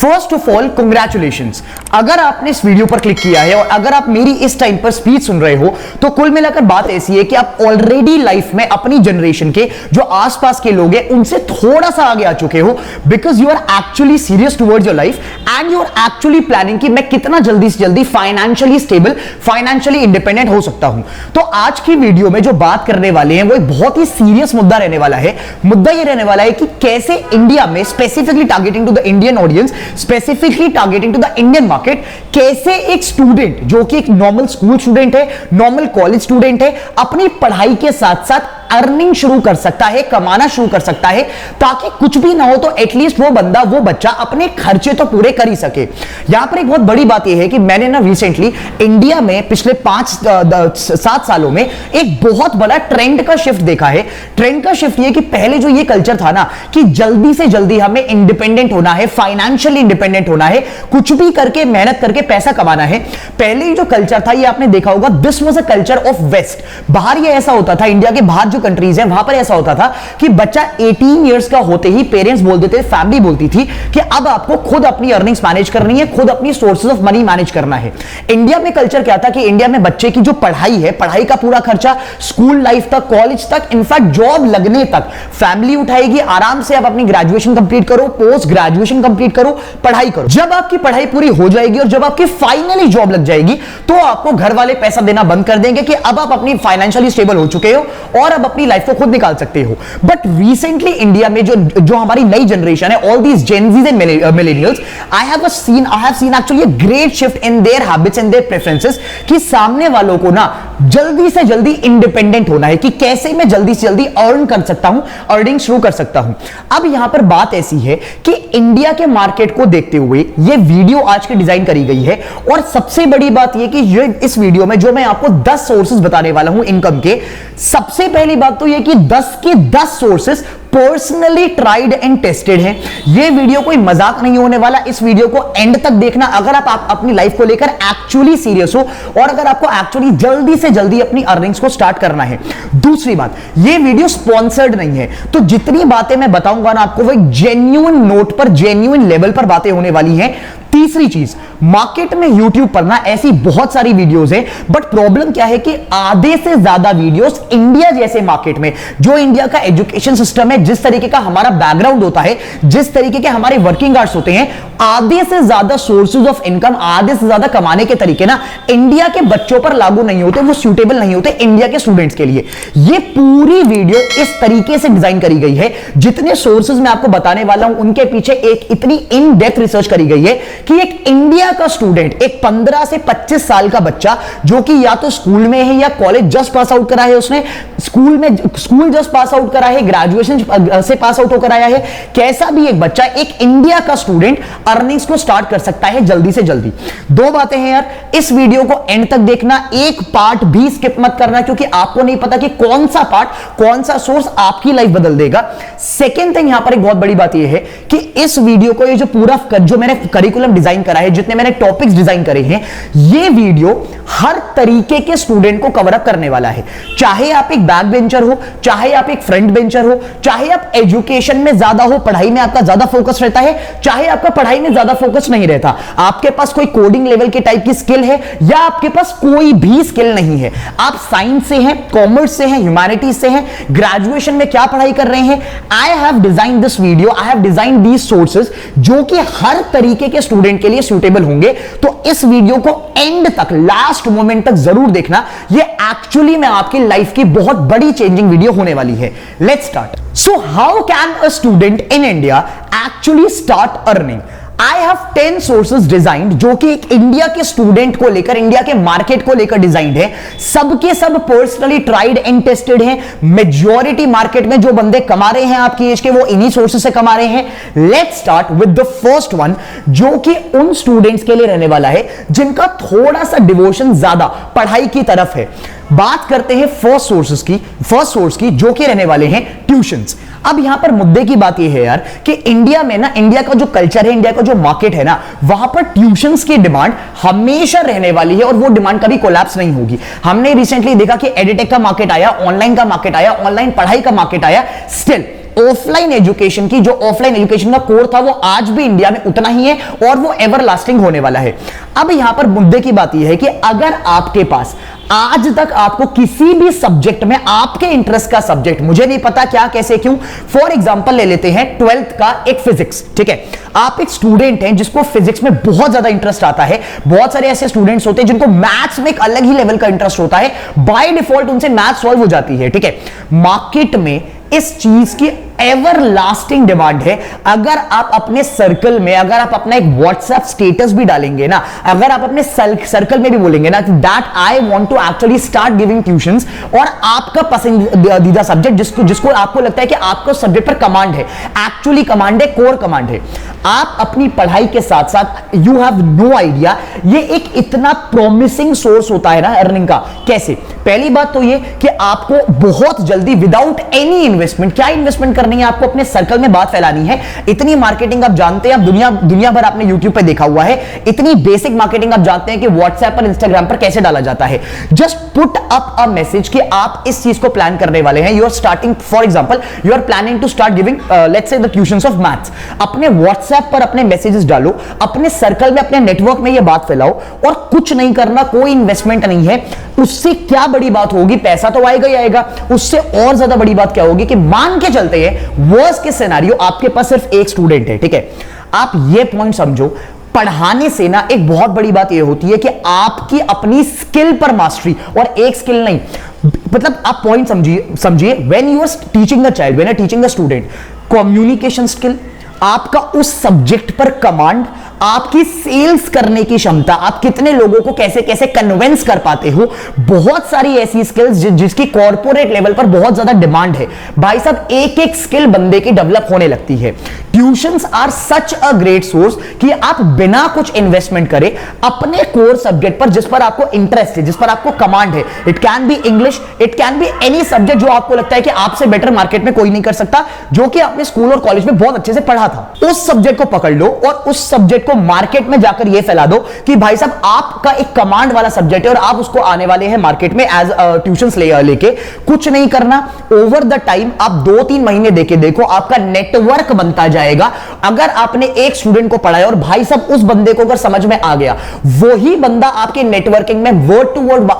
First of all congratulations, अगर आपने इस वीडियो पर क्लिक किया है और अगर आप मेरी इस टाइम पर स्पीच सुन रहे हो तो कुल मिलाकर बात ऐसी है कि आप ऑलरेडी लाइफ में अपनी जनरेशन के जो आसपास के लोग हैं उनसे थोड़ा सा आगे आ चुके हो, because you are actually serious towards your life and you are actually planning कि मैं कितना जल्दी से जल्दी फाइनेंशियली स्टेबल, फाइनेंशियली इंडिपेंडेंट हो सकता हूं। तो आज की वीडियो में जो बात करने वाले हैं वो एक बहुत ही सीरियस मुद्दा रहने वाला है। मुद्दा ये रहने वाला है कि कैसे इंडिया में, specifically targeting to the Indian audience, specifically targeting to the Indian market, कैसे एक स्टूडेंट जो कि एक नॉर्मल स्कूल स्टूडेंट है, नॉर्मल कॉलेज स्टूडेंट है, अपनी पढ़ाई के साथ साथ अर्निंग शुरू कर सकता है, कमाना शुरू कर सकता है, ताकि कुछ भी ना हो तो एटलीस्ट वो बंदा, वो बच्चा अपने खर्चे तो पूरे कर ही सके। यहां पर एक बहुत बड़ी बात यह है कि मैंने ना रिसेंटली इंडिया में पिछले 5-7 सालों में एक बहुत बड़ा ट्रेंड का शिफ्ट देखा है। ट्रेंड का शिफ्ट ये कि पहले जो ये कल्चर था ना कि जल्दी से जल्दी हमें इंडिपेंडेंट होना है, फाइनेंशियली इंडिपेंडेंट होना है, कुछ भी करके मेहनत करके पैसा कमाना है, पहले जो कल्चर था ये आपने देखा होगा, this was a culture of west. बाहर ये ऐसा होता था, इंडिया के बाहर जो कंट्रीज हैं वहां पर ऐसा होता था कि बच्चा 18 इयर्स का होते ही पेरेंट्स बोल देते थे, फैमिली बोलती थी कि अब आपको खुद अपनी अर्निंग्स मैनेज करनी है, खुद अपनी सोर्सेज ऑफ मनी मैनेज करना है। इंडिया में कल्चर क्या था कि इंडिया में बच्चे की जो पढ़ाई है, पढ़ाई का पूरा खर्चा स्कूल लाइफ तक, कॉलेज तक, इनफैक्ट जॉब लगने तक फैमिली उठाएगी। आराम से आप अपनी ग्रेजुएशन कंप्लीट करो, पोस्ट ग्रेजुएशन कंप्लीट करो, पढ़ाई करो। जब आपकी पढ़ाई पूरी हो जाएगी और जब आपकी फाइनली जॉब लग जाएगी तो आपको घर वाले पैसा देना बंद कर देंगे कि अब आप अपनी फाइनेंशियली स्टेबल हो चुके हो और अब अपनी लाइफ को खुद निकाल सकते हो। बट रिसेंटली इंडिया में जो हमारी नई जनरेशन है, all these Gen Zs and millennials, I have seen actually a great shift in their habits and their preferences कि सामने वालों को ना जल्दी से जल्दी इंडिपेंडेंट होना है कि कैसे मैं जल्दी से जल्दी अर्न कर सकता हूं, अर्निंग शुरू कर सकता हूं। अब यहां पर बात ऐसी है कि इंडिया के मार्केट को देखते हुए ये वीडियो आज की डिजाइन करी गई है और सबसे बड़ी बात यह कि इस वीडियो में जो मैं आपको 10 सोर्सेज बताने वाला हूं इनकम के, सबसे पहली बात तो यह कि 10 के 10 sources personally tried and tested है। यह वीडियो कोई मजाक नहीं होने वाला, इस वीडियो को एंड तक देखना अगर आप अपनी लाइफ को लेकर एक्चुअली सीरियस हो और अगर आपको एक्चुअली जल्दी से जल्दी अपनी अर्निंग्स को स्टार्ट करना है। दूसरी बात, यह वीडियो स्पॉन्सर्ड नहीं है, तो जितनी बातें मैं बताऊंगा ना आपको वो एक जेन्युइन नोट पर, जेन्युइन लेवल पर बातें होने वाली हैं। तीसरी चीज, मार्केट में YouTube पर ना ऐसी बहुत सारी वीडियोस हैं, बट प्रॉब्लम क्या है कि आधे से ज्यादा वीडियोस इंडिया जैसे मार्केट में, जो इंडिया का एजुकेशन सिस्टम है, जिस तरीके का हमारा बैकग्राउंड होता है, जिस तरीके के हमारे वर्किंग आवर्स होते हैं, आधे से ज्यादा सोर्सेज ऑफ इनकम, आधे से ज्यादा कमाने के तरीके ना इंडिया के बच्चों पर लागू नहीं होते, वो सूटेबल नहीं होते इंडिया के स्टूडेंट्स के लिए। ये पूरी वीडियो इस तरीके से डिजाइन करी गई है, जितने सोर्सेज मैं आपको बताने वाला हूं उनके पीछे एक इतनी इन डेप्थ रिसर्च करी गई है कि एक इंडिया का स्टूडेंट, एक 15 से 25 साल का बच्चा जो कि या तो स्कूल में है या कॉलेज जस्ट पास आउट करा है, उसने स्कूल जस्ट पास आउट करा है, ग्रेजुएशन से पास आउट होकर आया है, कैसा भी एक बच्चा, एक इंडिया का स्टूडेंट अर्निंग्स को स्टार्ट कर सकता है जल्दी से जल्दी। दो बातें हैं यार, इस वीडियो को एंड तक देखना, एक पार्ट भी स्किप मत करना, क्योंकि आपको नहीं पता कि कौन सा पार्ट, कौन सा सोर्स आपकी लाइफ बदल देगा। सेकेंड थिंग, यहां पर एक बहुत बड़ी बात यह है कि इस वीडियो को, ये जो पूरा जो मैंने करिकुलम डिजाइन करा है, जितने मैंने टॉपिक्स डिजाइन करे हैं, ये वीडियो हर तरीके के स्टूडेंट को कवर अप करने वाला है। चाहे आप एक बैक बेंचर हो, चाहे आप एक फ्रंट बेंचर हो, चाहे आप एजुकेशन में ज्यादा हो, पढ़ाई में आपका ज्यादा फोकस रहता है, चाहे आपका पढ़ाई में ज्यादा फोकस नहीं रहता, आपके पास कोई कोडिंग लेवल के टाइप की स्किल है या आपके पास कोई भी स्किल नहीं है, आप साइंस से हैं, कॉमर्स से हैं, ह्यूमैनिटीज से हैं, ग्रेजुएशन में क्या पढ़ाई कर रहे हैं, I have design this video, I have design these sources जो कि हर तरीके के स्टूडेंट के लिए सूटेबल होंगे। तो इस वीडियो को एंड तक, लास्ट मोमेंट तक जरूर देखना, ये एक्चुअली में आपकी लाइफ की बहुत बड़ी चेंजिंग वीडियो होने वाली है। Let's start. So how can a student in India actually start earning? I have 10 sources designed जो कि एक इंडिया के स्टूडेंट को लेकर, इंडिया के मार्केट को लेकर डिजाइंड है। सबके सब पर्सनली ट्राइड एंड टेस्टेड हैं। मेजॉरिटी मार्केट में जो बंदे कमा रहे हैं आपकी एज के, वो इन्हीं सोर्सेस से कमा रहे हैं। Let's start with the first one, जो कि उन स्टूडेंट्स के लिए रहने वाला है जिनका थोड़ा सा डिवोशन ज्यादा पढ़ाई की तरफ है। बात करते हैं फर्स्ट सोर्स की जो कि रहने वाले हैं ट्यूशंस। अब यहां पर मुद्दे की बात यह है यार कि इंडिया में ना, इंडिया का जो कल्चर है, इंडिया का जो मार्केट है ना, वहां पर ट्यूशंस की डिमांड हमेशा रहने वाली है और वो डिमांड कभी कोलैप्स नहीं होगी। हमने रिसेंटली देखा कि एडिटेक का मार्केट आया, ऑनलाइन का मार्केट आया, ऑनलाइन पढ़ाई का मार्केट आया, स्टिल ऑफलाइन एजुकेशन की, जो ऑफलाइन एजुकेशन का कोर था वो आज भी इंडिया में उतना ही है और वो एवरलास्टिंग होने वाला है। अब यहां पर मुद्दे की बात यह है कि अगर आपके पास आज तक आपको किसी भी सब्जेक्ट में, आपके इंटरेस्ट का सब्जेक्ट, मुझे नहीं पता क्या कैसे क्यों, फॉर एग्जांपल ले लेते हैं 12th का एक फिजिक्स, ठीक है, आप एक स्टूडेंट हैं जिसको फिजिक्स में बहुत ज्यादा इंटरेस्ट आता है, बहुत सारे ऐसे स्टूडेंट्स होते हैं जिनको मैथ्स में एक अलग ही लेवल का इंटरेस्ट होता है, बाय डिफॉल्ट उनसे मैथ्स सॉल्व हो जाती है, ठीक है, मार्केट में इस चीज की एवरलास्टिंग डिमांड है। अगर आप अपने सर्कल में, अगर आप अपना एक व्हाट्सएप स्टेटस भी डालेंगे ना, अगर आप अपने सर्कल में भी बोलेंगे ना that I want to actually start giving tuitions, और आपका पसंदीदा सब्जेक्ट जिसको आपको लगता है कि आपको सब्जेक्ट पर कमांड है, एक्चुअली कमांड है, कोर कमांड है, आप अपनी पढ़ाई के साथ साथ यू हैव नो आइडिया, ये एक इतना प्रॉमिसिंग सोर्स होता है ना अर्निंग का। कैसे? पहली बात तो ये कि आपको बहुत जल्दी विदाउट एनी इन्वेस्टमेंट, क्या इन्वेस्टमेंट करनी है आपको, अपने सर्कल में बात फैलानी है, इतनी मार्केटिंग आप जानते हैं, आप दुनिया भर आपने यूट्यूब पे देखा हुआ है, इतनी बेसिक मार्केटिंग आप जानते हैं कि व्हाट्सएप पर, इंस्टाग्राम पर कैसे डाला जाता है। Just put up a message कि आप इस चीज को प्लान करने वाले हैं, you are starting, for example you are planning to start giving let's say the tuitions of maths, अपने व्हाट्सएप पर अपने मैसेजेस डालो, अपने सर्कल में, अपने नेटवर्क में ये बात फैलाओ, और कुछ नहीं करना, कोई इन्वेस्टमेंट नहीं है। उससे क्या बड़ी बात होगी, पैसा तो आएगा ही आएगा, उससे और ज्यादा बड़ी बात क्या होगी कि मान के चलते हैं वर्स्ट के सिनेरियो आपके पास सिर्फ एक स्टूडेंट है, ठीक है, आप ये पॉइंट समझो, पढ़ाने से ना एक बहुत बड़ी बात यह होती है कि आपकी अपनी स्किल पर मास्टरी, और एक स्किल नहीं, मतलब आप पॉइंट समझिए when you are teaching the child, when you are teaching the student, communication skill, आपका उस सब्जेक्ट पर कमांड, आपकी सेल्स करने की क्षमता, आप कितने लोगों को कैसे कैसे कन्विंस कर पाते हो, बहुत सारी ऐसी स्किल्स जिसकी कॉर्पोरेट लेवल पर बहुत ज्यादा डिमांड है। भाई साहब, एक एक स्किल बंदे की डेवलप होने लगती है। Tuitions are such a great source कि आप बिना कुछ इन्वेस्टमेंट करे अपने कोर सब्जेक्ट पर, जिस पर आपको इंटरेस्ट है, जिस पर आपको कमांड है, it can be English, it can be any subject जो आपको लगता है कि आपसे बेटर मार्केट में कोई नहीं कर सकता, जो कि आपने स्कूल और कॉलेज में बहुत अच्छे से पढ़ा था, उस सब्जेक्ट को पकड़ लो और उस सब्जेक्ट को मार्केट में जाकर यह फैला दो कि भाई साहब आपका एक कमांड वाला सब्जेक्ट है और आप उसको आने वाले हैं मार्केट में एज ट्यूशंस लेके। कुछ नहीं करना, ओवर द टाइम आप 2-3 महीने देके देखो, आपका नेटवर्क बनता जाएगा। अगर आपने एक स्टूडेंट को पढ़ाया और भाई साहब उस बंदे को अगर समझ में आ गया, वही बंदा आपके नेटवर्किंग में, वर्ड टू वर्ड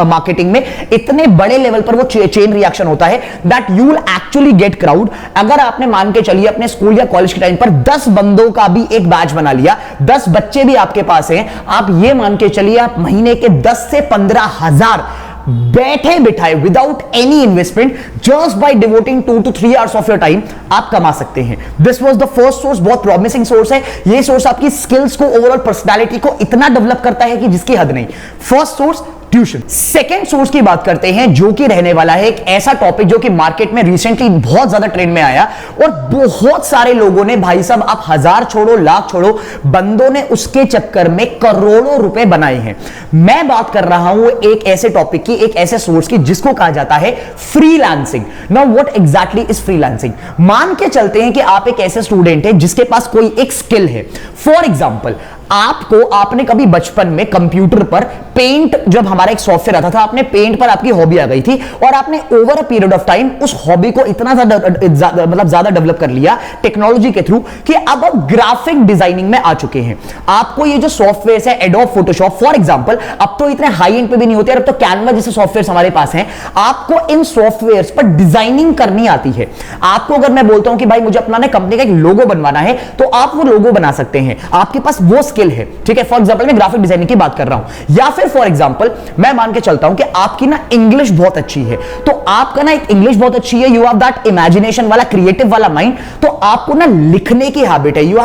मार्केटिंग में इतने बड़े लेवल पर वो चेन रिएक्शन होता है that you will actually get crowd. अगर आपने मान के चलिए अपने स्कूल या कॉलेज के टाइम पर 10 बंदों का भी एक बैच बना लिया, 10 बच्चे भी आपके पास हैं, आप ये मान के चलिए आप महीने के 10 से 15 हजार बैठे बिठाए without any investment, just by devoting 2 to 3 hours of your time आप कमा सकते हैं। This was the first source, बहुत प्रॉमिसिंग सोर्स है। ये सोर्स आपकी स्किल्स को, ओवरऑल पर्सनालिटी को इतना डेवलप करता है कि जिसकी हद नहीं। First source tuition. Second source की बात करते हैं जो कि रहने वाला है एक ऐसा टॉपिक जो कि मार्केट में रिसेंटली बहुत ज्यादा ट्रेंड में आया और बहुत सारे लोगों ने, भाई साहब आप 1000 छोड़ो, लाख छोड़ो, बंदों ने उसके चक्कर में करोड़ों रुपए बनाए हैं। मैं बात कर रहा हूं एक ऐसे टॉपिक की, एक ऐसे सोर्स की जिसको कहा जाता है freelancing. Now what exactly is freelancing? मान के चलते हैं कि आप एक ऐसे स्टूडेंट है जिसके पास कोई एक स्किल है। फॉर एग्जाम्पल आपने कभी बचपन में कंप्यूटर पर पेंट, जब हमारा एक सॉफ्टवेयर आता था, आपने पेंट पर आपकी हॉबी आ गई थी और आपने over a period of time उस हॉबी को इतना ज्यादा डेवलप कर लिया टेक्नोलॉजी के थ्रू कि अब आप ग्राफिक डिजाइनिंग में आ चुके हैं। आपको ये जो सॉफ्टवेयर है एडोब फोटोशॉप फॉर एग्जांपल, अब तो इतने हाई एंड पे भी नहीं होते, अब तो कैनवा जैसे सॉफ्टवेयर हमारे पास हैं। आपको इन सॉफ्टवेयर पर डिजाइनिंग करनी आती है। आपको अगर मैं बोलता हूं कि भाई मुझे अपना कंपनी का एक लोगो बनवाना है, तो आप वो लोगो बना सकते हैं, आपके पास वो है, ठीक है। फॉर एग्जांपल मैं ग्राफिक डिजाइनिंग की बात कर रहा हूं, या फिर फॉर एग्जांपल मैं मान के चलता हूं कि आपकी ना इंग्लिश बहुत अच्छी है, तो आपका ना एक इंग्लिश बहुत अच्छी है, यू हैव दैट इमेजिनेशन वाला, क्रिएटिव वाला माइंड, तो आपको ना लिखने की हैबिट है, you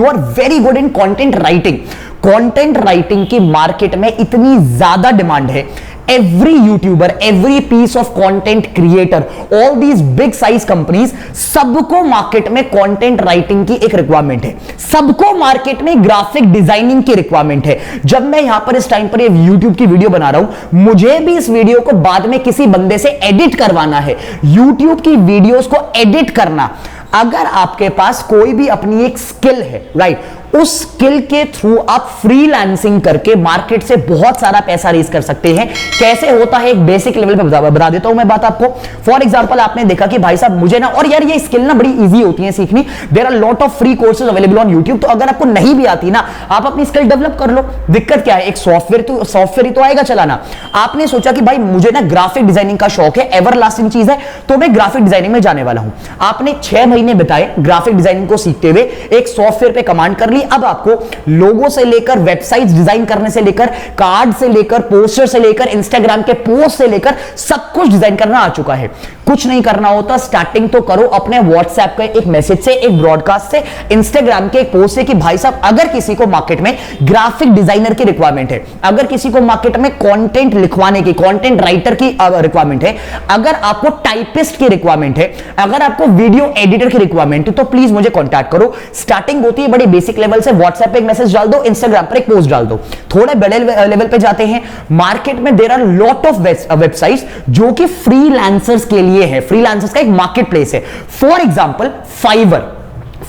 are very good in content writing. Content writing की मार्केट में इतनी ज्यादा डिमांड है। Every YouTuber, every piece of content creator, all these big size companies, सबको मार्केट में कंटेंट राइटिंग की एक रिक्वायरमेंट है, सबको मार्केट में ग्राफिक डिजाइनिंग की रिक्वायरमेंट है। जब मैं यहां पर इस टाइम पर ये यूट्यूब की वीडियो बना रहा हूं, मुझे भी इस वीडियो को बाद में किसी बंदे से एडिट करवाना है। यूट्यूब की वीडियोस को एडिट करना, अगर आपके पास कोई भी अपनी एक स्किल है, राइट, उस स्किल के थ्रू आप फ्रीलांसिंग करके मार्केट से बहुत सारा पैसा रेज कर सकते हैं। कैसे होता है एक बेसिक लेवल पे बता देता हूं मैं बात आपको। फॉर एग्जांपल आपने देखा कि भाई साहब मुझे ना, और यार ये स्किल ना बड़ी इजी होती है सीखनी, there are lot of free courses available on YouTube. तो अगर आपको नहीं भी आती ना, आप अपनी स्किल डेवलप कर लो। दिक्कत क्या है, एक सॉफ्टवेयर ही तो आएगा चलाना। आपने सोचा कि भाई मुझे ना ग्राफिक डिजाइनिंग का शौक है, एवरलास्टिंग चीज है, तो मैं ग्राफिक डिजाइनिंग में जाने वाला हूं। आपने 6 महीने बिताए ग्राफिक डिजाइनिंग को सीखते हुए, एक सॉफ्टवेयर पे कमांड कर ली। अब आपको लोगो से लेकर वेबसाइट्स डिजाइन करने से लेकर, कार्ड से लेकर, पोस्टर से लेकर, इंस्टाग्राम के पोस्ट से लेकर सब कुछ डिजाइन करना आ चुका है। कुछ नहीं करना होता, स्टार्टिंग तो करो अपने व्हाट्सएप के एक मैसेज से, एक ब्रॉडकास्ट से, इंस्टाग्राम के एक पोस्ट से कि भाई साहब अगर किसी को मार्केट में ग्राफिक डिजाइनर की रिक्वायरमेंट है, अगर किसी को मार्केट में कंटेंट लिखवाने की, कंटेंट राइटर की रिक्वायरमेंट है, अगर आपको टाइपिस्ट की रिक्वायरमेंट है, अगर आपको वीडियो एडिटर की रिक्वायरमेंट है, तो प्लीज मुझे कॉन्टैक्ट करो। स्टार्टिंग होती है बड़ी बेसिक लेवल से, व्हाट्सएप पे एक मैसेज डाल दो, इंस्टाग्राम पर एक पोस्ट डाल दो। थोड़े बड़े लेवल पे जाते हैं, मार्केट में there are lot of websites जो कि फ्रीलांसर्स के लिए है, फ्रीलांसर्स का एक मार्केट प्लेस है। फॉर एग्जांपल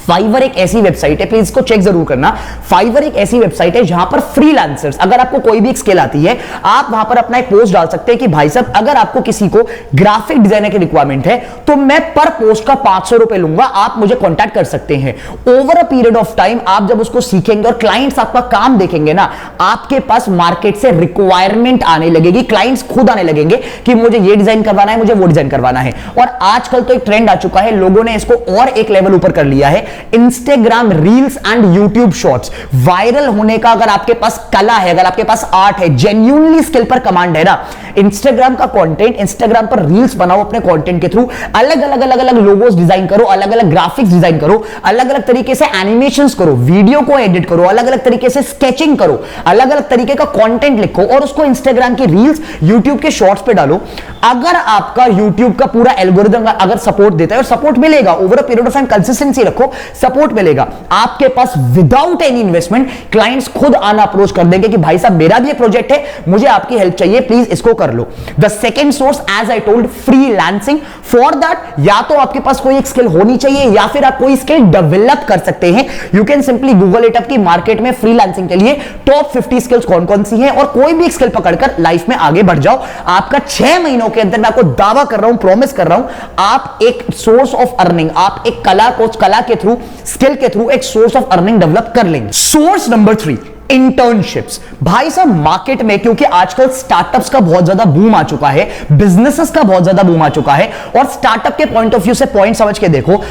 फाइवर एक ऐसी वेबसाइट है, प्लीज इसको चेक जरूर करना। फाइवर एक ऐसी वेबसाइट है जहां पर फ्रीलांसर्स, अगर आपको कोई भी एक स्किल आती है, आप वहां पर अपना एक पोस्ट डाल सकते हैं कि भाई साहब अगर आपको किसी को ग्राफिक डिजाइनर की रिक्वायरमेंट है तो मैं पर पोस्ट का 500 रुपए लूंगा, आप मुझे कॉन्टैक्ट कर सकते हैं। Over a period of time आप जब उसको सीखेंगे और क्लाइंट्स आपका काम देखेंगे ना, आपके पास मार्केट से रिक्वायरमेंट आने लगेगी, क्लाइंट्स खुद आने लगेंगे कि मुझे ये डिजाइन करवाना है, मुझे वो डिजाइन करवाना है। और आजकल तो एक ट्रेंड आ चुका है, लोगों ने इसको और एक लेवल ऊपर कर लिया है। Instagram reels and YouTube shorts, viral होने का अगर आपके पास कला है, अगर आपके पास आर्ट है, जेन्युइनली स्किल पर कमांड है ना, इंस्टाग्राम का कंटेंट, इंस्टाग्राम पर रील्स बनाओ अपने कंटेंट के थ्रू, अलग अलग लोगोस डिजाइन करो, अलग अलग ग्राफिक्स डिजाइन करो, अलग अलग तरीके से एनिमेशंस करो, वीडियो को एडिट करो, अलग अलग तरीके से स्केचिंग करो, अलग अलग तरीके का कंटेंट लिखो और उसको इंस्टाग्राम की रील्स, यूट्यूब के शॉर्ट्स पे डालो। अगर आपका यूट्यूब का पूरा एल्गोरिथम अगर सपोर्ट देता है, और सपोर्ट मिलेगा over a period of time, consistency रखो, सपोर्ट मिलेगा आपके पास विदाउट एनी इन्वेस्टमेंट। क्लाइंट्स खुद आना अप्रोच कर देंगे कि भाई साहब मेरा भी एक प्रोजेक्ट है, मुझे आपकी हेल्प चाहिए, प्लीज इसको कर लो। The second source as I told, freelancing. For that या तो आपके पास कोई एक स्किल होनी चाहिए या फिर आप कोई स्किल डेवलप कर सकते हैं। You can simply Google it up की मार्केट में फ्रीलांसिंग के लिए टॉप 50 स्किल्स कौन कौन सी हैं, और कोई भी एक स्किल पकड़कर लाइफ में आगे बढ़ जाओ। आपका 6 महीनों के अंदर, मैं आपको दावा कर रहा हूं, प्रॉमिस कर रहा हूं, आप एक सोर्स ऑफ अर्निंग, आप एक कला के थ्रू, स्किल के थ्रू एक सोर्स ऑफ अर्निंग डेवलप कर लेंगे। Source number 3, internships. भाई साहब मार्केट में क्योंकि आजकल स्टार्टअप्स का बहुत ज्यादा बूम आ चुका है, बिजनेसेस का बहुत ज्यादा बूम आ चुका है, और स्टार्टअप के पॉइंट ऑफ व्यू से पॉइंट समझ के देखो,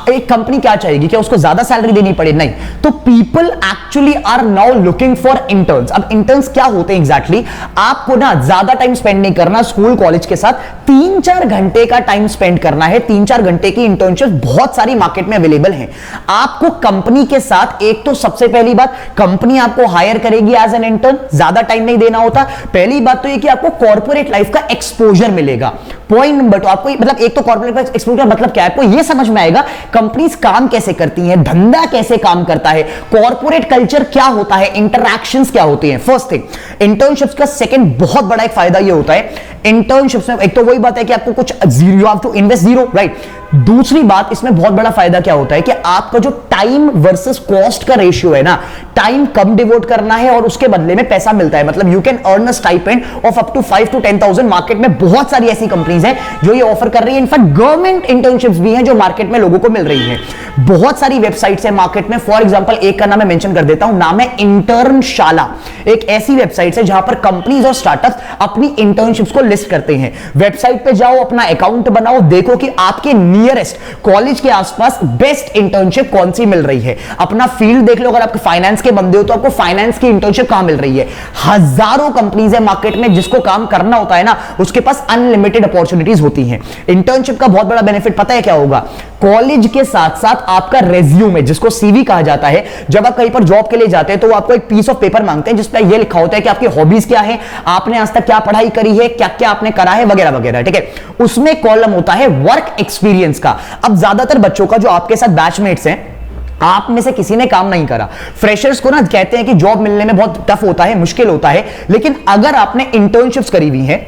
एक कंपनी क्या चाहेगी, क्या उसको ज्यादा सैलरी देनी पड़े? नहीं। तो people actually are now looking for interns. अब इंटर्न्स क्या होते हैं एग्जैक्टली? आपको ना ज्यादा टाइम स्पेंड नहीं करना स्कूल कॉलेज के साथ, 3-4 घंटे का टाइम स्पेंड करना है। 3-4 घंटे की इंटर्नशिप बहुत सारी मार्केट में अवेलेबल है। आपको कंपनी के साथ, एक तो सबसे पहली बात, कंपनी आपको हायर करेगी एज एन इंटर्न, ज्यादा टाइम नहीं देना होता। पहली बात तो ये कि आपको कॉर्पोरेट लाइफ का एक्सपोजर मिलेगा। पॉइंट नंबर 2, आपको मतलब एक तो कॉर्पोरेट एक्सपोजर मतलब क्या है, आपको ये समझ में आएगा कंपनीज काम कैसे करती हैं, धंधा कैसे काम करता है, कॉर्पोरेट कल्चर क्या होता है, इंटरैक्शंस क्या होती हैं। फर्स्ट थिंग, इंटर्नशिप्स का सेकंड बहुत बड़ा एक फायदा ये होता है, इंटर्नशिप्स में एक तो वही बात है कि आपको कुछ zero, you have to invest zero, right. दूसरी बात, इसमें बहुत बड़ा फायदा क्या होता है कि आपका जो टाइम वर्सेस कॉस्ट का रेशियो है ना, टाइम कम डिवोट करना है और उसके बदले में पैसा मिलता है। मतलब you can earn a stipend of up to 5 to 10,000। Market में बहुत सारी ऐसी कंपनीज हैं जो ये ऑफर कर रही है। इनफैक्ट गवर्नमेंट इंटर्नशिप्स भी हैं जो मार्केट में लोगों को मिल रही है। बहुत सारी वेबसाइट्स है मार्केट में। फॉर एग्जांपल एक का नाम मैं मेंशन कर देता हूं, नाम है इंटर्नशाला। एक ऐसी वेबसाइट है जहां पर कंपनीज और स्टार्टअप्स अपनी इंटर्नशिप्स को लिस्ट करते हैं। वेबसाइट पे जाओ, अपना अकाउंट बनाओ, देखो कि आपके नियरेस्ट कॉलेज के आसपास बेस्ट इंटर्नशिप कौन सी मिल रही है। अपना फील्ड देख लो, अगर आप फाइनेंस के बंदे हो तो आपको फाइनेंस की इंटर्नशिप कहां मिल रही है। हजारों कंपनीज है मार्केट में, जिसको काम करना होता है ना, उसके पास अनलिमिटेड अपॉर्चुनिटीज होती हैं। इंटर्नशिप का बहुत बड़ा बेनिफिट पता है क्या होगा? कॉलेज के साथ साथ आपका रेज्यूमे, जिसको सीवी कहा जाता है, जब आप कहीं पर जॉब के लिए जाते हैं तो आपको एक पीस ऑफ पेपर मांगते हैं जिसपे यह लिखा होता है कि आपकी हॉबीज क्या है, आपने आज तक क्या पढ़ाई करी है, क्या क्या आपने करा है, वगैरह वगैरह। ठीक है, उसमें कॉलम होता है वर्क एक्सपीरियंस का। अब ज्यादातर बच्चों का, जो आपके साथ बैचमेट्स हैं, आप में से किसी ने काम नहीं करा। फ्रेशर्स को ना कहते हैं कि जॉब मिलने में बहुत टफ होता है, मुश्किल होता है, लेकिन अगर आपने इंटर्नशिप्स करी हुई है,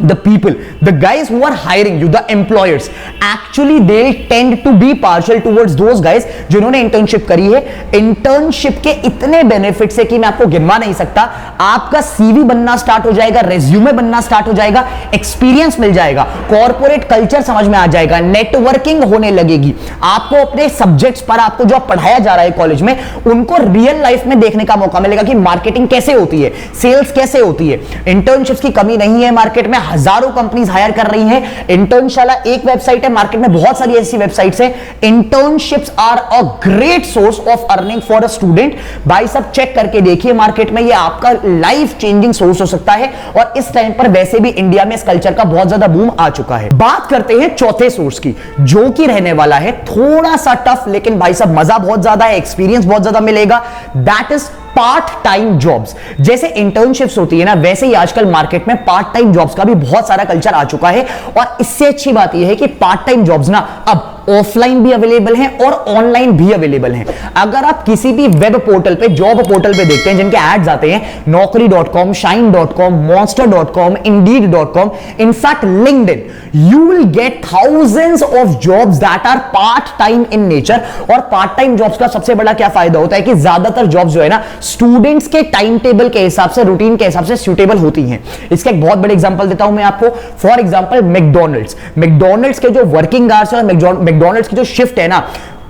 the people, the guys who are hiring you, the employers, actually they'll tend to be partial towards those guys जिन्होंने इंटर्नशिप करी है। इंटर्नशिप के इतने बेनिफिट्स है कि मैं आपको गिनवा नहीं सकता। आपका सीवी बनना स्टार्ट हो जाएगा, रेज्यूमे बनना स्टार्ट हो जाएगा, एक्सपीरियंस मिल जाएगा, कॉर्पोरेट कल्चर समझ में आ जाएगा, नेटवर्किंग होने लगेगी। आपको अपने सब्जेक्ट्स पर आपको जो पढ़ाया जा रहा है कॉलेज में, उनको रियल लाइफ में देखने का मौका मिलेगा कि मार्केटिंग कैसे होती है, सेल्स कैसे होती है। इंटर्नशिप्स की कमी नहीं है मार्केट में, हजारों कंपनीज हायर कर रही हैं। इंटर्नशाला एक वेबसाइट है, मार्केट में बहुत सारी ऐसी वेबसाइट्स हैं। Internships are a great source of earning for a student. भाई सब चेक करके देखिए मार्केट में, ये आपका लाइफ चेंजिंग सोर्स हो सकता है। और इस टाइम पर वैसे भी इंडिया में इस कल्चर का बहुत ज्यादा बूम आ चुका है। बात करते हैं चौथे सोर्स की, जो कि रहने वाला है थोड़ा सा टफ, लेकिन भाई साहब मजा बहुत ज्यादा है, एक्सपीरियंस बहुत ज्यादा मिलेगा। That is part time jobs. जैसे इंटर्नशिप्स होती है ना, वैसे ही आजकल मार्केट में पार्ट टाइम जॉब्स का भी बहुत सारा कल्चर आ चुका है। और इससे अच्छी बात यह है कि पार्ट टाइम जॉब्स ना अब ऑफलाइन भी अवेलेबल हैं और ऑनलाइन भी अवेलेबल हैं। अगर आप किसी भी वेब पोर्टल पे, जॉब पोर्टल पे देखते हैं जिनके एड्स आते हैं, naukri.com, shine.com, monster.com, indeed.com, in fact LinkedIn, you will get thousands of jobs that are part time in nature। और पार्ट टाइम जॉब्स का सबसे बड़ा क्या फायदा होता है कि ज्यादातर जॉब्स जो है ना, स्टूडेंट्स के टाइम टेबल के हिसाब से, रूटीन के हिसाब से सूटेबल होती हैं। इसका एक बहुत बड़े एग्जांपल देता हूं मैं आपको। फॉर एग्जांपल मैकडॉनल्ड्स के जो वर्किंग आवर्स है, मैकडॉनल्ड्स की जो शिफ्ट है ना,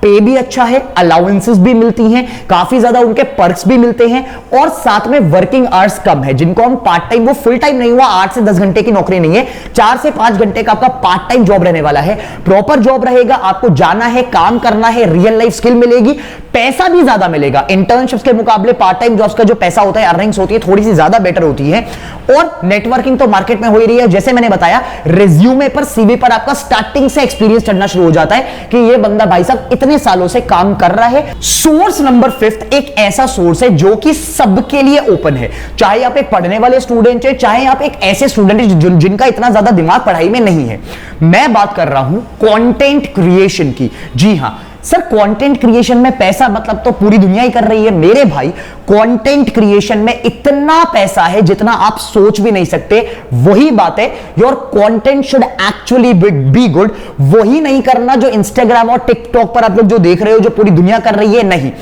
पे भी अच्छा है, अलाउंसेस भी मिलती हैं, काफी ज्यादा उनके पर्क्स भी मिलते हैं, और साथ में वर्किंग आवर्स कम है। जिनको हम पार्ट टाइम, वो फुल टाइम नहीं हुआ, 8 से 10 घंटे की नौकरी नहीं है, 4 से 5 घंटे का आपका पार्ट टाइम जॉब रहने वाला है। प्रॉपर जॉब रहेगा, आपको जाना है, काम करना है, रियल लाइफ स्किल मिलेगी, पैसा भी ज्यादा मिलेगा। इंटर्नशिप्स के मुकाबले पार्ट टाइम जॉब्स का जो पैसा होता है, अर्निंग्स होती है, थोड़ी सी ज्यादा बेटर होती है। और नेटवर्किंग तो मार्केट में हो ही रही है। जैसे मैंने बताया, रिज्यूमे पर, सीवी पर आपका स्टार्टिंग से एक्सपीरियंस चढ़ना शुरू हो जाता है कि ये बंदा भाई साहब इतने सालों से काम कर रहा है। सोर्स नंबर 5 एक ऐसा सोर्स है जो कि सबके लिए ओपन है, चाहे आप एक पढ़ने वाले स्टूडेंट है, चाहे आप एक ऐसे स्टूडेंट है जिनका इतना ज्यादा दिमाग पढ़ाई में नहीं है। मैं बात कर रहा हूं कंटेंट क्रिएशन की। जी हां सर, कंटेंट क्रिएशन में पैसा मतलब तो पूरी दुनिया ही कर रही है मेरे भाई। कंटेंट क्रिएशन में इतना पैसा है जितना आप सोच भी नहीं सकते। वही बात है, your content should actually be good. वही नहीं करना जो इंस्टाग्राम और टिकटॉक पर आप लोग जो देख रहे हो, जो पूरी दुनिया कर रही है। नहीं,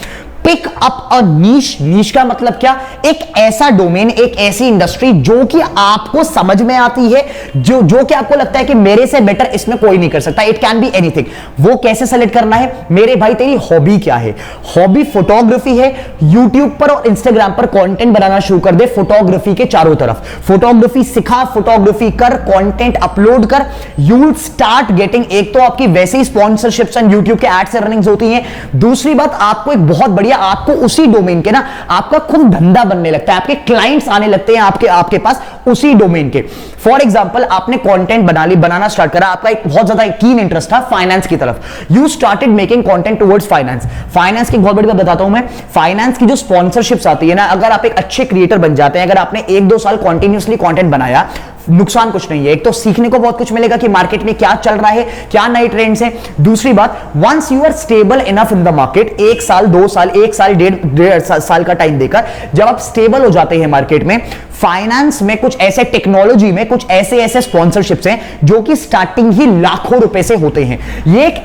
पिक अप अ नीश का मतलब क्या? एक ऐसा डोमेन, एक ऐसी इंडस्ट्री जो कि आपको समझ में आती है, जो कि आपको लगता है कि मेरे से बेटर इसमें कोई नहीं कर सकता। It can be anything. वो कैसे सेलेक्ट करना है? मेरे भाई तेरी हॉबी क्या है? हॉबी फोटोग्राफी है, यूट्यूब पर और इंस्टाग्राम पर कंटेंट बनाना शुरू कर दे फोटोग्राफी के चारों तरफ। फोटोग्राफी सिखा, फोटोग्राफी कर, कंटेंट अपलोड कर, यू विल स्टार्ट गेटिंग, एक तो आपकी वैसे ही स्पॉन्सरशिप्स एंड यूट्यूब के एड्स अर्निंग्स होती हैं। दूसरी बात, आपको एक बहुत बढ़िया, आपको उसी डोमेन के ना आपका खुद धंधा बनने लगता है, आपके क्लाइंट्स आने लगते हैं आपके पास उसी डोमेन के। फॉर एग्जांपल, आपने कंटेंट बनाना स्टार्ट करा, आपका एक बहुत ज्यादा कीन इंटरेस्ट था फाइनेंस की तरफ, you started making content towards finance. Finance की बहुत बड़ी बात बताता हूं मैं, फाइनेंस की जो स्पॉन्सरशिप्स आती है ना, अगर आप एक अच्छे क्रिएटर बन जाते हैं, अगर आपने 1-2 साल कंटिन्यूअसली कंटेंट बनाया, नुकसान कुछ नहीं है। एक तो सीखने को बहुत कुछ मिलेगा कि मार्केट में क्या चल रहा है, क्या नए ट्रेंड्स हैं। दूसरी बात, once you are stable enough in the market, 1 साल 2 साल 1 साल डेढ़ साल का टाइम देकर जब आप स्टेबल हो जाते हैं मार्केट में, फाइनेंस में कुछ ऐसे, टेक्नोलॉजी में कुछ ऐसे स्पॉन्सरशिप्स हैं जो कि स्टार्टिंग ही लाखों रुपए से होते हैं। ये एक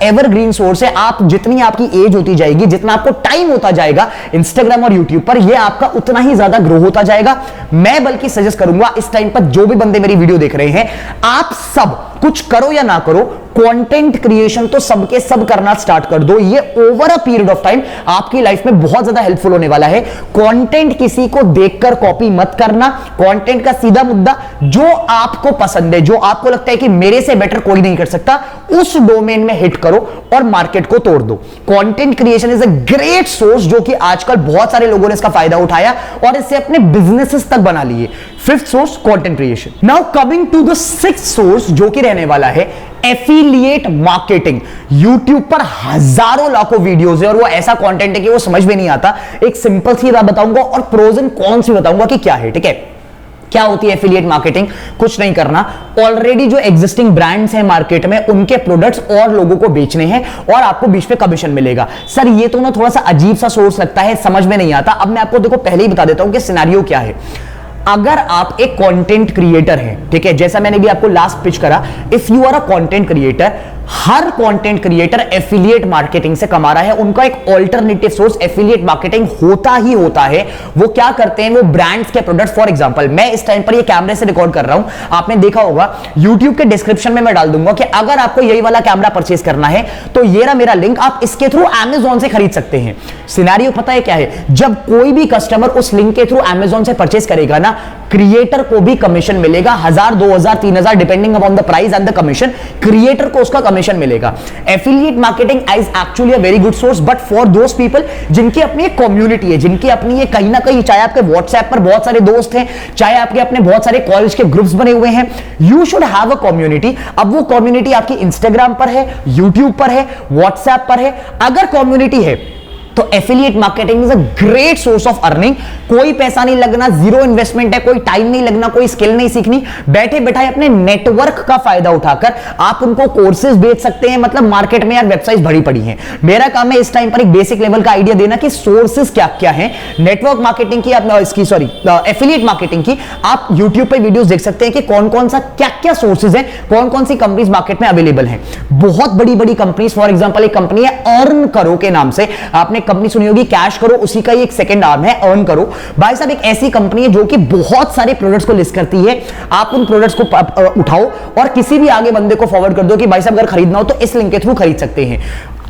एवरग्रीन सोर्स है। आप जितनी आपकी एज होती जाएगी, जितना आपको टाइम होता जाएगा इंस्टाग्राम और यूट्यूब पर, ये आपका उतना ही ज्यादा ग्रो होता जाएगा। मैं बल्कि सजेस्ट करूंगा इस टाइम पर जो भी बंदे मेरी वीडियो देख रहे हैं, आप सब कुछ करो या ना करो, कंटेंट क्रिएशन तो सबके सब करना स्टार्ट कर दो। ये over a period of time आपकी लाइफ में बहुत ज्यादा हेल्पफुल होने वाला है। कंटेंट किसी को देखकर कॉपी मत करना। कंटेंट का सीधा मुद्दा, जो आपको पसंद है, जो आपको लगता है कि मेरे से बेटर कोई नहीं कर सकता, उस डोमेन में हिट करो और मार्केट को तोड़ दो। Content creation is a great source, जो कि आजकल बहुत सारे लोगों ने इसका फायदा उठाया और इसे अपने बिजनेसेस तक बना लिए। 5th source, content creation. Now coming to the 6th source, जो कि रहने वाला है एफिलिएट मार्केटिंग। YouTube पर हजारों लाखों वीडियोस है और वो ऐसा कंटेंट है कि वो समझ में नहीं आता। एक सिंपल सी बात बताऊंगा और प्रोज एंड कॉन्स भी बताऊंगा कि क्या है, ठीक है? क्या होती है एफिलिएट मार्केटिंग? कुछ नहीं करना, ऑलरेडी जो एग्जिस्टिंग ब्रांड्स हैं मार्केट में, उनके प्रोडक्ट्स और लोगों को बेचने हैं और आपको बीच में कमीशन मिलेगा। सर ये तो ना थोड़ा सा अजीब सा सोर्स लगता है, समझ में नहीं आता। अब मैं आपको देखो पहले ही बता देता हूं कि सिनेरियो क्या है। अगर आप एक कंटेंट क्रिएटर हैं, ठीक है, जैसा मैंने भी आपको लास्ट पिच करा, if you are a content creator, हर कंटेंट क्रिएटर एफिलिएट मार्केटिंग से कमा रहा है। उनका एक ऑल्टरनेटिव सोर्स एफिलिएट मार्केटिंग होता ही होता है। वो क्या करते हैं, वो ब्रांड्स के प्रोडक्ट्स, फॉर एग्जांपल मैं इस टाइम पर ये कैमरे से रिकॉर्ड कर रहा हूं, आपने देखा होगा YouTube के डिस्क्रिप्शन में मैं डाल दूंगा कि अगर आपको यही वाला कैमरा परचेस करना है तो ये रहा मेरा लिंक, आप इसके थ्रू Amazon से खरीद सकते हैं। सिनेरियो पता है क्या है, जब कोई भी कस्टमर उस लिंक के थ्रू Amazon से परचेस करेगा ना, क्रिएटर को भी कमीशन मिलेगा, 1000, 2000, 3000 depending upon the price and the commission, creator को उसका कमीशन मिलेगा। Affiliate marketing is actually a very good source, but for those people जिनकी अपनी एक कम्युनिटी है, जिनकी अपनी ये कहीं ना कहीं, चाहे आपके व्हाट्सएप पर बहुत सारे दोस्त हैं, चाहे आपके अपने बहुत सारे कॉलेज के ग्रुप्स बने हुए हैं, you should have a community. अब वो कम्युनिटी आपकी इंस्टाग्राम पर है, यूट्यूब पर है, व्हाट्सएप पर है, अगर कम्युनिटी है तो affiliate marketing is a great source of earning. कोई पैसा नहीं लगना, जीरो इन्वेस्टमेंट है, कोई टाइम नहीं लगना, कोई स्किल नहीं सीखनी, बैठे बैठाए अपने नेटवर्क का फायदा उठाकर आप उनको कोर्सेज बेच सकते हैं। मतलब मार्केट में यार वेबसाइट्स भरी पड़ी हैं, मेरा काम है इस टाइम पर एक बेसिक लेवल का आइडिया देना कि सोर्सेज क्या क्या हैं। नेटवर्क मार्केटिंग की आप इसकी एफिलिएट मार्केटिंग की आप यूट्यूब पे वीडियोस देख सकते हैं कि कौन कौन सा क्या क्या सोर्सेज हैं, कौन कौन सी कंपनीज मार्केट में अवेलेबल हैं। बहुत बड़ी बड़ी कंपनीज, फॉर एग्जांपल एक कंपनी है अर्न करो के नाम से, आपने कंपनी सुनी होगी, कैश करो, उसी का एक सेकंड आर्म है अर्न करो। भाई साहब एक ऐसी कंपनी है जो कि बहुत सारे प्रोडक्ट्स को लिस्ट करती है। आप उन प्रोडक्ट्स को उठाओ और किसी भी आगे बंदे को फॉरवर्ड कर दो कि भाई साहब अगर खरीदना हो तो इस लिंक के थ्रू खरीद सकते हैं।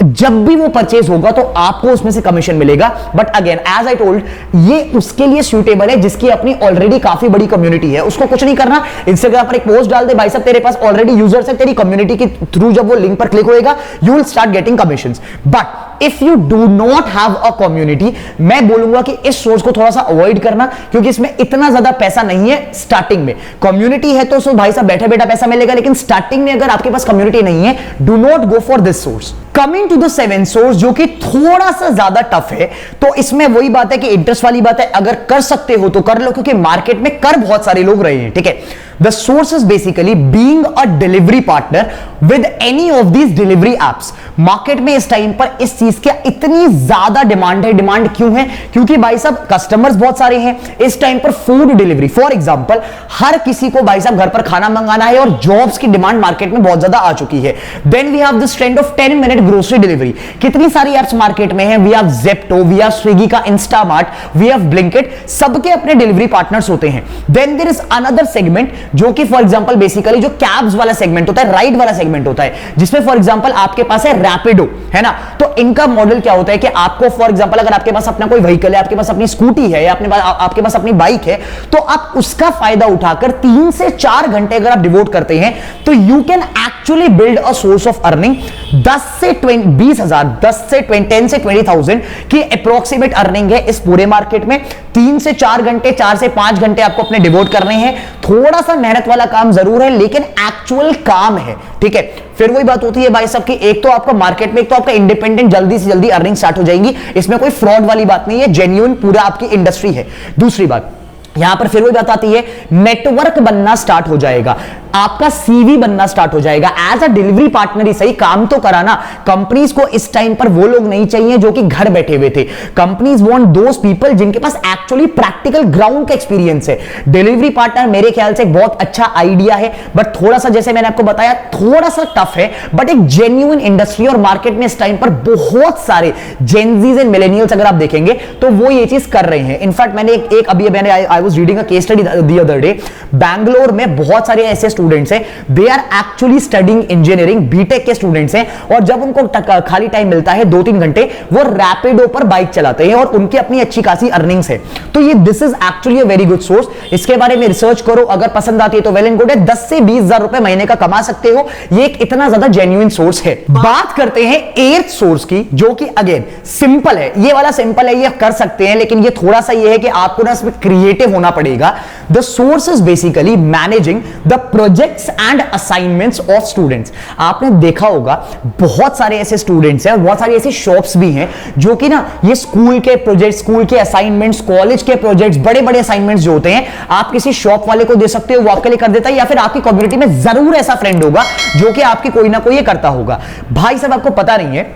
जब भी वो परचेज होगा तो आपको उसमें से कमीशन मिलेगा। But again as I told, ये उसके लिए सूटेबल है जिसकी अपनी ऑलरेडी काफी बड़ी कम्युनिटी है। उसको कुछ नहीं करना, इंस्टाग्राम पर एक पोस्ट डाल दे, भाई साहब तेरे पास ऑलरेडी यूजर्स है, तेरी कम्युनिटी के थ्रू जब वो लिंक पर क्लिक होएगा you will start getting commissions. But if you do not have a community, मैं बोलूंगा कि इस सोर्स को थोड़ा सा अवॉइड करना, क्योंकि इसमें इतना ज्यादा पैसा नहीं है स्टार्टिंग में। कम्युनिटी है तो भाई साहब बैठे बैठा पैसा मिलेगा, लेकिन स्टार्टिंग में अगर आपके पास कम्युनिटी नहीं है, do not go for this source. Coming to the 7th source जो कि थोड़ा सा ज्यादा टफ है, तो इसमें वही बात है कि इंटरेस्ट वाली बात है, अगर कर सकते हो तो कर लो, क्योंकि मार्केट में कर बहुत सारे लोग रहे हैं, ठीक है। The source is basically being a delivery partner with any of these delivery apps. Market में इस टाइम पर इस चीज की इतनी ज्यादा डिमांड है। डिमांड क्यों है? क्योंकि भाई साहब कस्टमर्स बहुत सारे हैं इस टाइम पर। फूड डिलीवरी फॉर एग्जांपल, हर किसी को भाई साहब घर पर खाना मंगाना है और जॉब्स की डिमांड मार्केट में बहुत ज्यादा आ चुकी है। Then we have this trend of 10 minute grocery delivery. कितनी सारी एप्स मार्केट में है, we have Zepto, we have Swiggy का इंस्टामार्ट, वी हैव ब्लिंकिट, सबके अपने डिलीवरी पार्टनर्स होते हैं। Then there is another segment जो कि फॉर एग्जांपल बेसिकली जो कैब्स वाला सेगमेंट होता है, राइड वाला सेगमेंट होता है, जिसमें फॉर एग्जांपल आपके पास है रैपिडो, है ना। तो इनका मॉडल क्या होता है कि आपको फॉर एग्जांपल अगर आपके पास अपना कोई व्हीकल है, आपके पास अपनी स्कूटी है या आपके पास अपनी बाइक है, तो आप उसका फायदा उठाकर 3 से 4 घंटे अगर आप डिवोट करते हैं तो you can actually build a source of earning. 10 से 20,000 की अप्रोक्सीमेट अर्निंग है इस पूरे मार्केट में। 3 से 4 घंटे, 4 से 5 घंटे आपको अपने डिवोट करने हैं। थोड़ा सा मेहनत वाला काम जरूर है, लेकिन एक्चुअल काम है, ठीक है। फिर वही बात होती है भाई साहब कि एक तो आपका मार्केट में, एक तो आपका इंडिपेंडेंट जल्दी से जल्दी अर्निंग स्टार्ट हो जाएंगी, इसमें कोई फ्रॉड वाली बात नहीं है, जेन्युइन पूरा आपकी इंडस्ट्री है। दूसरी बात यहां पर फिर वही बात आती है, नेटवर्क बनना स्टार्ट हो जाएगा, आपका सीवी बनना स्टार्ट हो जाएगा। एज अ डिलीवरी पार्टनर ही सही, काम तो कराना। कंपनीज को इस टाइम पर वो लोग नहीं चाहिए जो कि घर बैठे हुए थे। कंपनीज वांट दोस पीपल जिनके पास एक्चुअली प्रैक्टिकल ग्राउंड का एक्सपीरियंस है। डिलीवरी पार्टनर मेरे ख्याल से एक बहुत अच्छा आइडिया है, बट थोड़ा सा जैसे मैंने आपको बताया थोड़ा सा टफ है, बट एक जेन्युइन इंडस्ट्री और मार्केट में इस टाइम पर बहुत सारे जेनजीज एंड मिलेनियल्स अगर आप देखेंगे तो वो ये चीज कर रहे हैं। इनफैक्ट मैंने एक अभी मैंने I was reading a case study the other day, Bangalore में बहुत सारे ऐसे स्टूडेंट्स हैं, they are actually studying engineering, BTech के स्टूडेंट्स हैं, और जब उनको खाली टाइम मिलता है 2-3 घंटे, वो रैपिडो पर बाइक चलाते हैं और उनकी अपनी अच्छी खासी अर्निंग्स है। तो ये this is actually a very good source. इसके बारे में रिसर्च करो, अगर पसंद आती है तो वेल एंड गुड है। 10 से 20,000 रुपए महीने का कमा सकते हो, ये एक इतना ज्यादा जेन्युइन सोर्स है। बात करते हैं 8th सोर्स की, जो कि अगेन सिंपल है। ये वाला सिंपल है, ये कर सकते हैं, लेकिन ये थोड़ा सा ये है कि आपको ना इसमें क्रिएटिव होना पड़ेगा। The source is basically managing the projects and assignments of students. आपने देखा होगा बहुत सारे ऐसे स्टूडेंट्स हैं और बहुत सारी ऐसी शॉप्स भी हैं जो कि ना ये स्कूल के प्रोजेक्ट्स, स्कूल के असाइनमेंट्स, कॉलेज के प्रोजेक्ट्स, बड़े बड़े असाइनमेंट्स जो होते हैं, आप किसी शॉप वाले को दे सकते हो, वो आपके लिए कर देता है, या फिर आपकी कम्युनिटी में जरूर ऐसा फ्रेंड होगा जो कि आपकी कोई ना कोई ये करता होगा। भाई साहब आपको पता नहीं है,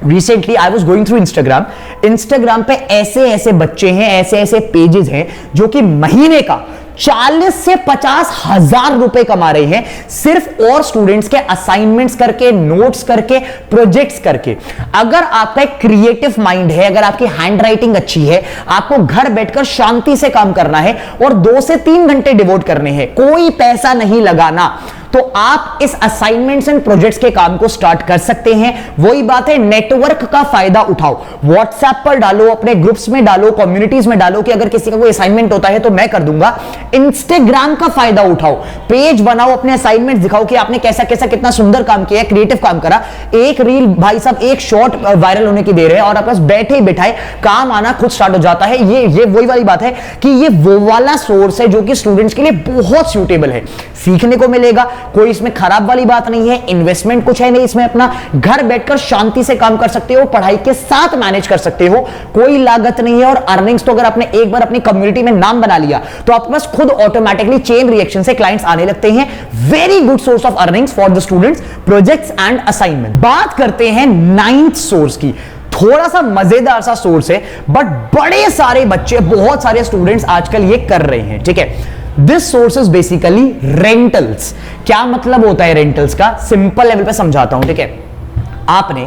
recently I was going through Instagram पे ऐसे ऐसे बच्चे हैं, ऐसे ऐसे पेजेस हैं जो कि महीने का 40 से 50 हजार रुपए कमा रहे हैं सिर्फ और स्टूडेंट्स के असाइनमेंट्स करके, नोट्स करके, प्रोजेक्ट्स करके। अगर आपका एक क्रिएटिव माइंड है, अगर आपकी हैंड राइटिंग अच्छी है, आपको घर बैठकर शांति से काम करना है और 2 से 3 घंटे डिवोट करने हैं, कोई पैसा नहीं लगाना, तो आप इस असाइनमेंट्स एंड प्रोजेक्ट्स के काम को स्टार्ट कर सकते हैं। वही बात है, नेटवर्क का फायदा उठाओ, व्हाट्सएप पर डालो, अपने ग्रुप्स में डालो, कम्युनिटीज में डालो कि अगर किसी का कोई असाइनमेंट होता है तो मैं कर दूंगा। इंस्टाग्राम का फायदा उठाओ, पेज बनाओ, अपने असाइनमेंट दिखाओ कि आपने कैसा कैसा कितना सुंदर काम किया, क्रिएटिव काम करा। एक रील भाई साहब, एक शॉर्ट वायरल होने की देर है और आपके पास बैठे बैठाए काम आना खुद स्टार्ट हो जाता है। ये वही वाली बात है कि ये वो वाला सोर्स है जो कि स्टूडेंट्स के लिए बहुत सूटेबल है, सीखने को मिलेगा, कोई इसमें खराब वाली बात नहीं है, इन्वेस्टमेंट कुछ है नहीं इसमें, अपना घर बैठकर शांति से काम कर सकते हो, पढ़ाई के साथ मैनेज कर सकते हो, कोई लागत नहीं है। और अर्निंग्स तो अगर आपने एक बार अपनी कम्युनिटी में नाम बना लिया तो आपके पास खुद ऑटोमेटिकली चेन रिएक्शन से क्लाइंट्स आने लगते हैं। Very good source of earnings for the students, projects and assignment. बात करते हैं 9th सोर्स की, थोड़ा सा मजेदार सा सोर्स है बट बड़े सारे बच्चे, बहुत सारे स्टूडेंट्स आजकल ये कर रहे हैं, ठीक है। This source is basically rentals. क्या मतलब होता है रेंटल्स का, सिंपल लेवल पे समझाता हूं, ठीक है। आपने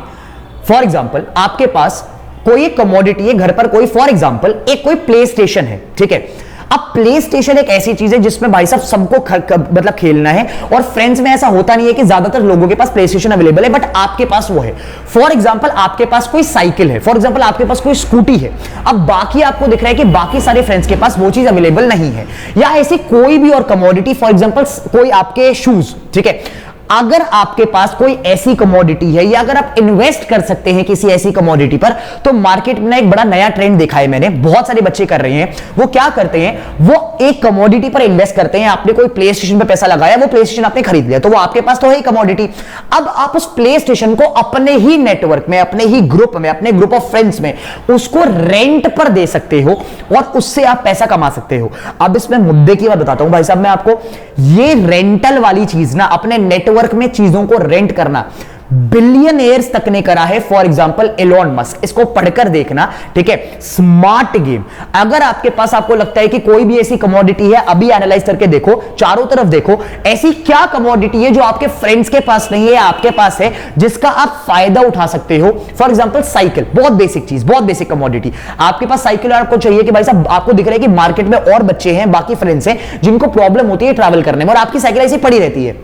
फॉर एग्जांपल, आपके पास कोई एक कमोडिटी है घर पर, कोई फॉर एग्जांपल एक कोई प्ले स्टेशन है, ठीक है। अब प्ले स्टेशन एक ऐसी चीज है जिसमें भाई साहब सबको मतलब खेलना है, और फ्रेंड्स में ऐसा होता नहीं है कि ज्यादातर लोगों के पास प्ले स्टेशन अवेलेबल है, बट आपके पास वो है। फॉर एग्जांपल आपके पास कोई साइकिल है, फॉर एग्जांपल आपके पास कोई स्कूटी है। अब बाकी आपको दिख रहा है कि बाकी सारे फ्रेंड्स के पास वो चीज अवेलेबल नहीं है, या ऐसी कोई भी और कमोडिटी, फॉर एग्जांपल कोई आपके शूज, ठीक है। अगर आपके पास कोई ऐसी कमोडिटी है, या अगर आप इन्वेस्ट कर सकते हैं किसी ऐसी कमोडिटी पर, तो मार्केट में एक बड़ा नया ट्रेंड देखा है मैंने, बहुत सारे बच्चे कर रहे हैं। वो क्या करते हैं, वो एक कमोडिटी पर इन्वेस्ट करते हैं। आपने कोई प्ले स्टेशन पर पैसा लगाया, वो प्ले स्टेशन आपने खरीद लिया, तो वो आपके पास तो है ही कमोडिटी। अब आप उस प्ले स्टेशन को अपने ही नेटवर्क में, अपने ही ग्रुप में, अपने ग्रुप ऑफ फ्रेंड्स में उसको रेंट पर दे सकते हो और उससे आप पैसा कमा सकते हो। अब इसमें मुद्दे की बात बताता हूं भाई साहब मैं आपको, ये रेंटल वाली चीज ना, अपने नेटवर्क में चीजों को रेंट करना, बिलियनियर्स तक ने करा है। फॉर एग्जांपल एलोन मस्क, इसको पढ़कर देखना, ठीक है। Smart game. अगर आपके पास, आपको लगता है कि कोई भी ऐसी कमोडिटी है, अभी एनालाइज करके देखो, चारों तरफ देखो, ऐसी क्या कमोडिटी है जो आपके फ्रेंड्स के पास नहीं है, आपके पास है, जिसका आप फायदा उठा सकते हो। फॉर एग्जांपल साइकिल, बहुत बेसिक चीज, बहुत बेसिक कमोडिटी। आपके पास साइकिल, और आपको चाहिए कि भाई साहब, आपको दिख रहा है कि मार्केट में और बच्चे हैं, बाकी फ्रेंड्स हैं जिनको प्रॉब्लम होती है ट्रैवल करने में, और आपकी साइकिल ऐसी पड़ी रहती है।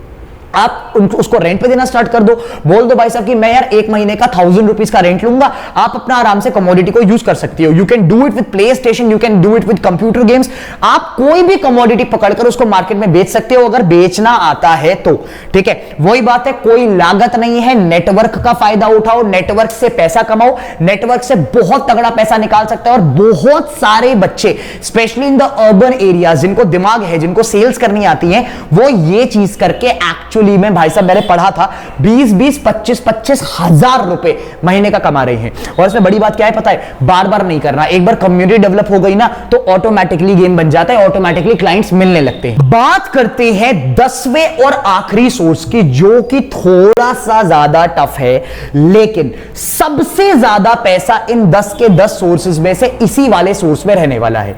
आप उसको रेंट पे देना स्टार्ट कर दो, बोल दो भाई साहब कि मैं यार 1 महीने का 1000 रुपीज का रेंट लूंगा, आप अपना आराम से कमोडिटी को यूज कर सकती हो। You can do it with play station, you can do it with computer games. आप कोई भी कमोडिटी पकड़कर उसको मार्केट में बेच सकते हो, अगर बेचना आता है तो, ठीक है। वही बात है, कोई लागत नहीं है, नेटवर्क का फायदा उठाओ, नेटवर्क से पैसा कमाओ, नेटवर्क से बहुत तगड़ा पैसा निकाल सकते हो। और बहुत सारे बच्चे, specially in the urban areas, जिनको दिमाग है, जिनको सेल्स करनी आती है, वो ये चीज करके एक्चुअली में भाई साहब मैंने पढ़ा था 20-20, 25-25 हजार रुपए महीने का कमा रहे हैं। और इसमें बड़ी बात क्या है पता है, बार बार नहीं करना, एक बार कम्युनिटी डेवलप हो गई ना तो ऑटोमेटिकली गेम बन जाता है, ऑटोमेटिकली क्लाइंट्स मिलने लगते हैं। बात करते हैं 10वें और आखिरी सोर्स की, जो कि थोड़ा सा ज्यादा टफ है, लेकिन सबसे ज्यादा पैसा इन 10 के 10 सोर्सेज में से इसी वाले सोर्स में रहने वाला है।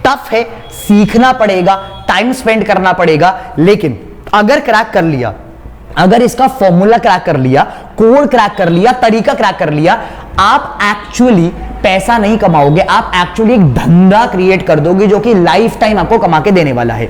टफ है, सीखना पड़ेगा, टाइम स्पेंड करना पड़ेगा, लेकिन अगर क्रैक कर लिया, अगर इसका फॉर्मूला क्रैक कर लिया, कोड क्रैक कर लिया, तरीका क्रैक कर लिया, आप एक्चुअली पैसा नहीं कमाओगे, आप एक्चुअली एक धंधा क्रिएट कर दोगे जो कि लाइफ टाइम आपको कमा के देने वाला है।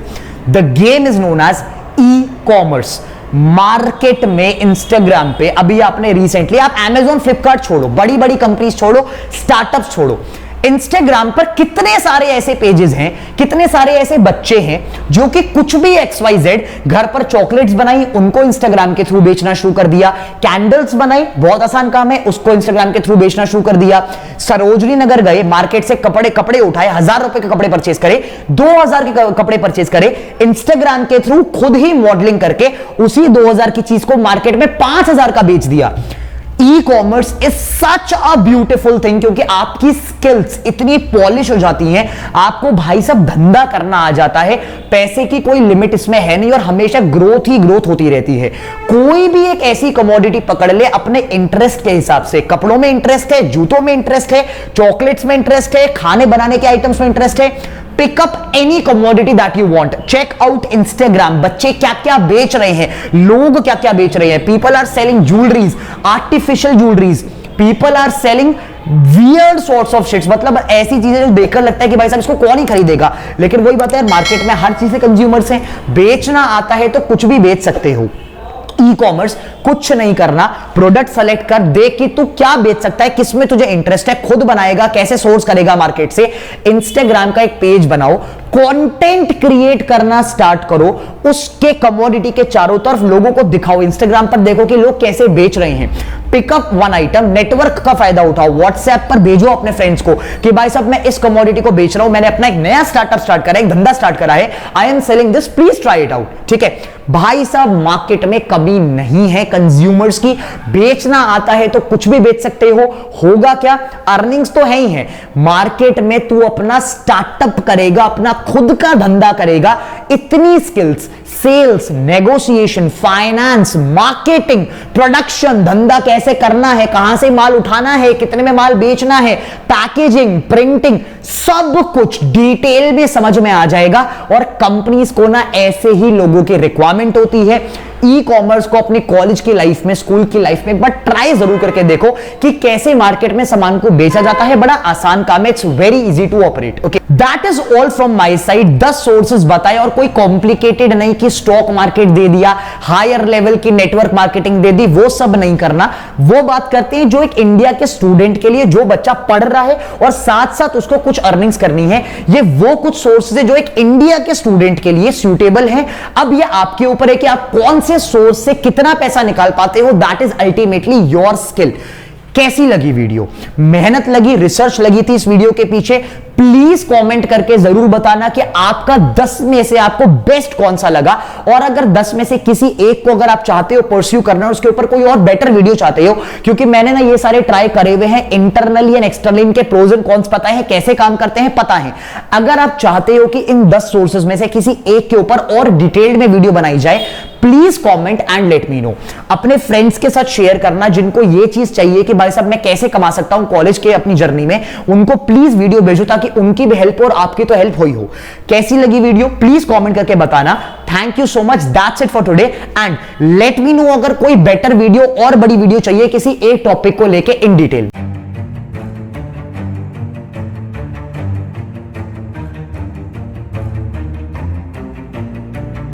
The game is known as e commerce. Market में इंस्टाग्राम पे अभी आपने रिसेंटली, आप Amazon, फ्लिपकार्ट छोड़ो, बड़ी बड़ी कंपनीज छोड़ो, स्टार्टअप छोड़ो, इंस्टाग्राम पर कितने सारे ऐसे पेजेस हैं, कितने सारे ऐसे बच्चे हैं जो कि कुछ भी XYZ, घर पर चॉकलेट्स बनाई, उनको इंस्टाग्राम के थ्रू बेचना शुरू कर दिया। कैंडल्स बनाई, बहुत आसान काम है, उसको इंस्टाग्राम के थ्रू बेचना शुरू कर दिया। सरोजनी नगर गए, मार्केट से कपड़े उठाए, 1000 रुपए के कपड़े परचेज करे, 2000 के कपड़े परचेज करे, इंस्टाग्राम के थ्रू खुद ही मॉडलिंग करके उसी 2000 की चीज को मार्केट में 5000 का बेच दिया। E commerce is such a beautiful thing, क्योंकि आपकी स्किल्स इतनी पॉलिश हो जाती हैं, आपको भाई साहब धंधा करना आ जाता है, पैसे की कोई लिमिट इसमें है नहीं, और हमेशा ग्रोथ ही ग्रोथ होती रहती है। कोई भी एक ऐसी कमोडिटी पकड़ ले अपने इंटरेस्ट के हिसाब से, कपड़ों में इंटरेस्ट है, जूतों में इंटरेस्ट है, चॉकलेट्स में इंटरेस्ट है, खाने बनाने के आइटम्स में इंटरेस्ट है, pickup any commodity that you want, check out Instagram, बच्चे क्या क्या बेच रहे हैं, लोग क्या क्या बेच रहे हैं। People are selling jewelleries, artificial jewelleries, people are selling weird sorts of shits, मतलब ऐसी चीजें जो देखकर लगता है कि भाई साहब इसको कौन ही खरीदेगा। लेकिन वही बात है यार, मार्केट में हर चीज से कंज्यूमर्स हैं, बेचना आता है तो कुछ भी बेच सकते हो। ई कॉमर्स कुछ नहीं करना, प्रोडक्ट सेलेक्ट कर, देख कि तू क्या बेच सकता है, किसमें तुझे इंटरेस्ट है, खुद बनाएगा, कैसे सोर्स करेगा मार्केट से। इंस्टाग्राम का एक पेज बनाओ, कंटेंट क्रिएट करना स्टार्ट करो, उसके कमोडिटी के चारों तरफ लोगों को दिखाओ। इंस्टाग्राम पर देखो कि लोग कैसे बेच रहे हैं। पिकअप वन आइटम, नेटवर्क का फायदा उठाओ, व्हाट्सएप पर भेजो अपने फ्रेंड्स को कि भाई साहब मैं इस कमोडिटी को बेच रहा हूं, मैंने अपना एक नया स्टार्टअप स्टार्ट करा है, एक धंधा स्टार्ट करा है, I am selling this, please try it out. ठीक है भाई साहब, मार्केट में कमी नहीं है कंज्यूमर्स की, बेचना आता है तो कुछ भी बेच सकते हो। होगा क्या, अर्निंग्स तो है ही है। मार्केट में तू अपना स्टार्टअप करेगा, अपना खुद का धंधा करेगा, इतनी skills, sales, negotiation, finance, marketing, production, धंधा कैसे करना है, कहां से माल उठाना है, कितने में माल बेचना है, पैकेजिंग, प्रिंटिंग, सब कुछ डिटेल में समझ में आ जाएगा। और कंपनीज को ना ऐसे ही लोगों की रिक्वायरमेंट होती है। ई कॉमर्स को अपनी कॉलेज की लाइफ में, स्कूल की लाइफ में बट ट्राई जरूर करके देखो कि कैसे मार्केट में सामान को बेचा जाता है। बड़ा आसान काम है, it's very easy to operate. Okay, that is all from my side. 10 sources बताए और कोई कॉम्प्लिकेटेड नहीं कि स्टॉक मार्केट दे दिया, हायर लेवल की नेटवर्क मार्केटिंग दे दी, वो सब नहीं करना। वो बात करते हैं जो एक इंडिया के स्टूडेंट के लिए, जो बच्चा पढ़ रहा है और साथ साथ उसको कुछ अर्निंग्स करनी है, ये वो कुछ सोर्सेज है जो एक इंडिया के स्टूडेंट के लिए सूटेबल है। अब ये आपके ऊपर है कि आप कौन से सोर्स से कितना पैसा निकाल पाते हो, that is ultimately your skill. कैसी लगी वीडियो, मेहनत लगी, रिसर्च लगी थी इस वीडियो के पीछे, प्लीज कमेंट करके जरूर बताना कि आपका 10 में से आपको बेस्ट कौन सा लगा। और अगर 10 में से किसी एक को अगर आप चाहते हो परस्यू करना और उसके ऊपर कोई और बेटर वीडियो चाहते हो, क्योंकि मैंने ना ये सारे ट्राई करे हुए हैं, इंटरनली एंड एक्सटर्नली, इनके प्रोज एंड कॉन्स पता है, कैसे काम करते हैं पता है। अगर आप चाहते हो कि इन 10 सोर्सेज में से किसी एक के ऊपर और डिटेल्ड में वीडियो बनाई जाए, please comment and let me know. अपने फ्रेंड्स के साथ शेयर करना जिनको ये चीज चाहिए कि भाई साहब मैं कैसे कमा सकता हूं कॉलेज के अपनी जर्नी में, उनको प्लीज वीडियो भेजो ताकि उनकी भी हेल्प और आपकी तो हेल्प हुई हो। कैसी लगी वीडियो प्लीज कमेंट करके बताना। Thank you so much, that's it for today and let me know अगर कोई बेटर वीडियो और बड़ी वीडियो चाहिए किसी एक टॉपिक को लेके इन डिटेल।